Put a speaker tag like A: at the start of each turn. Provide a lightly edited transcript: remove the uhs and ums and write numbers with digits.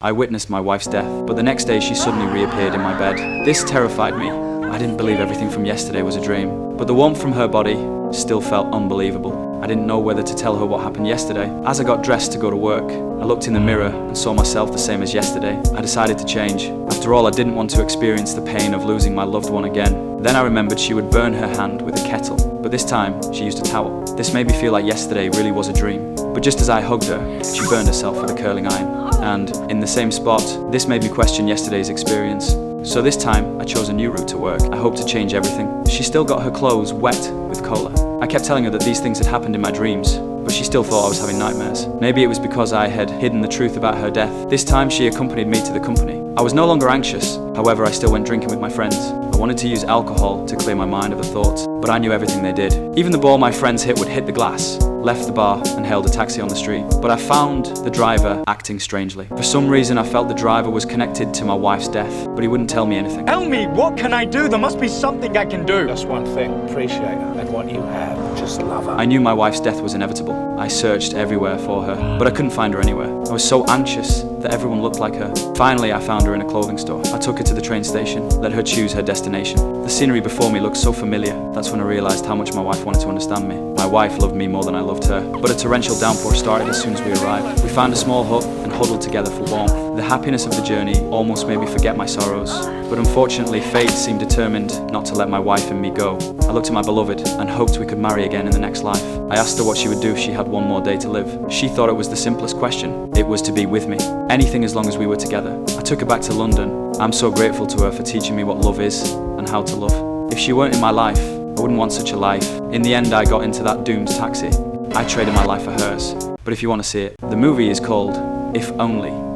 A: I witnessed my wife's death, but the next day she suddenly reappeared in my bed. This terrified me. I didn't believe everything from yesterday was a dream, but the warmth from her body still felt unbelievable. I didn't know whether to tell her what happened yesterday. As I got dressed to go to work, I looked in the mirror and saw myself the same as yesterday. I decided to change. After all, I didn't want to experience the pain of losing my loved one again. Then I remembered she would burn her hand with a kettle, but this time she used a towel. This made me feel like yesterday really was a dream. But just as I hugged her, she burned herself with a curling iron. And in the same spot, this made me question yesterday's experience. So this time, I chose a new route to work. I hoped to change everything. She still got her clothes wet with cola. I kept telling her that these things had happened in my dreams, but she still thought I was having nightmares. Maybe it was because I had hidden the truth about her death. This time, she accompanied me to the company. I was no longer anxious. However, I still went drinking with my friends. I wanted to use alcohol to clear my mind of the thoughts, but I knew everything they did. Even the ball my friends hit would hit the glass. Left the bar and hailed a taxi on the street, but I found the driver acting strangely. For some reason, I felt the driver was connected to my wife's death, but he wouldn't tell me anything.
B: Tell me, what can I do? There must be something I can do.
C: Just one thing, appreciate her and what you have, just love her.
A: I knew my wife's death was inevitable. I searched everywhere for her, but I couldn't find her anywhere. I was so anxious that everyone looked like her. Finally, I found her in a clothing store. I took her to the train station, let her choose her destination. The scenery before me looked so familiar. That's when I realized how much my wife wanted to understand me. My wife loved me more than I loved her. But a torrential downpour started as soon as we arrived. We found a small hut and huddled together for warmth. The happiness of the journey almost made me forget my sorrows. But unfortunately, fate seemed determined not to let my wife and me go. I looked at my beloved and hoped we could marry again in the next life. I asked her what she would do if she had one more day to live. She thought it was the simplest question. It was to be with me. Anything as long as we were together. I took her back to London. I'm so grateful to her for teaching me what love is and how to love. If she weren't in my life, I wouldn't want such a life. In the end, I got into that doomed taxi. I traded my life for hers. But if you want to see it, the movie is called If Only.